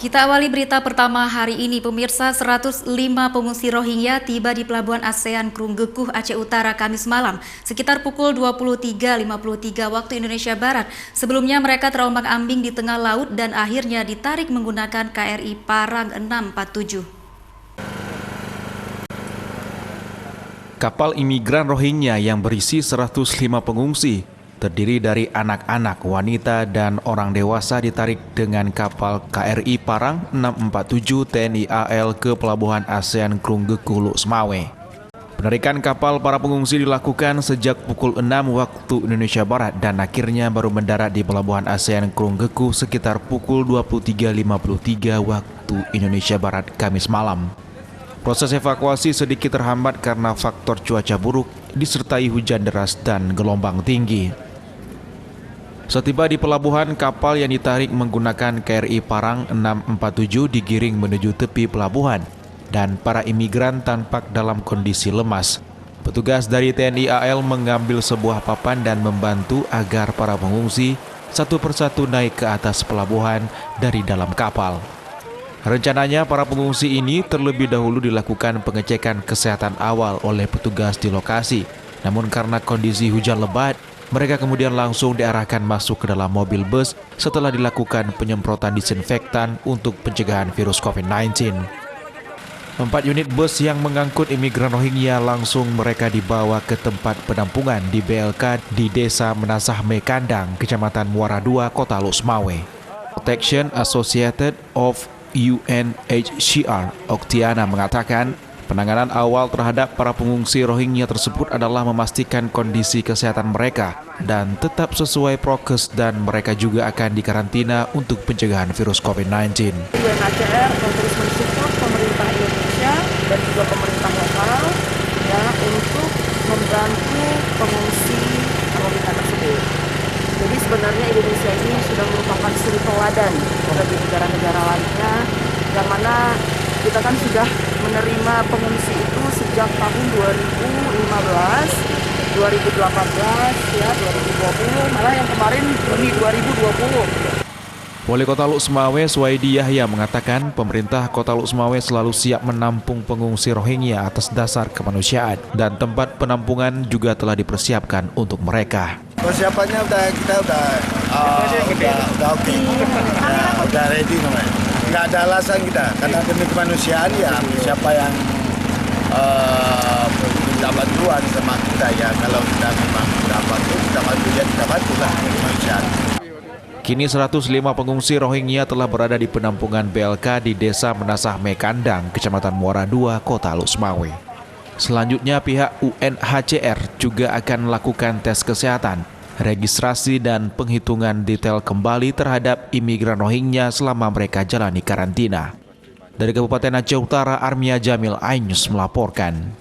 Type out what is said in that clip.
Kita awali berita pertama hari ini, pemirsa. 105 pengungsi Rohingya tiba di Pelabuhan ASEAN Krunggekuh, Aceh Utara, Kamis malam, sekitar pukul 23.53 waktu Indonesia Barat. Sebelumnya mereka terombang-ambing di tengah laut dan akhirnya ditarik menggunakan KRI Parang 647. Kapal imigran Rohingya yang berisi 105 pengungsi terdiri dari anak-anak, wanita, dan orang dewasa ditarik dengan kapal KRI Parang 647 TNI AL ke Pelabuhan ASEAN Krunggekuh, Luk Semawe. Penarikan kapal para pengungsi dilakukan sejak pukul 6 waktu Indonesia Barat dan akhirnya baru mendarat di Pelabuhan ASEAN Krunggekuh sekitar pukul 23.53 waktu Indonesia Barat Kamis malam. Proses evakuasi sedikit terhambat karena faktor cuaca buruk disertai hujan deras dan gelombang tinggi. Setiba di pelabuhan, kapal yang ditarik menggunakan KRI Parang 647 digiring menuju tepi pelabuhan dan para imigran tampak dalam kondisi lemas. Petugas dari TNI AL mengambil sebuah papan dan membantu agar para pengungsi satu persatu naik ke atas pelabuhan dari dalam kapal. Rencananya para pengungsi ini terlebih dahulu dilakukan pengecekan kesehatan awal oleh petugas di lokasi. Namun karena kondisi hujan lebat, mereka kemudian langsung diarahkan masuk ke dalam mobil bus setelah dilakukan penyemprotan disinfektan untuk pencegahan virus COVID-19. 4 unit bus yang mengangkut imigran Rohingya langsung mereka dibawa ke tempat penampungan di BLK di Desa Menasah Mekandang, Kecamatan Muara II, Kota Luk Semawe. Protection Associated of UNHCR Oktiana mengatakan penanganan awal terhadap para pengungsi Rohingya tersebut adalah memastikan kondisi kesehatan mereka dan tetap sesuai prokes dan mereka juga akan dikarantina untuk pencegahan virus COVID-19. UNHCR terus mensupport pemerintah Indonesia dan juga pemerintah lokal ya untuk membantu pengungsi Rohingya tersebut. Jadi sebenarnya Indonesia ini sudah merupakan suri teladan bagi negara-negara lainnya, yang mana kita kan sudah menerima pengungsi itu sejak tahun 2015, 2018, ya 2020, malah yang kemarin Juni 2020. Wali Kota Luk Semawe, Suwaidi Yahya mengatakan pemerintah Kota Luk Semawe selalu siap menampung pengungsi Rohingya atas dasar kemanusiaan dan tempat penampungan juga telah dipersiapkan untuk mereka. Persiapannya kita udah oke, udah ready namanya. Nggak ada alasan kita, karena demi kemanusiaan ya siapa yang minta bantuan sama kita ya, kalau kita memang dapat kita bantu ya kita bantulah kemanusiaan. Kini 105 pengungsi Rohingya telah berada di penampungan BLK di Desa Menasah Mekandang, Kecamatan Muara II, Kota Luk Semawe. Selanjutnya pihak UNHCR juga akan melakukan tes kesehatan, registrasi dan penghitungan detail kembali terhadap imigran Rohingya selama mereka jalani karantina. Dari Kabupaten Aceh Utara, Armia Jamil, iNews melaporkan.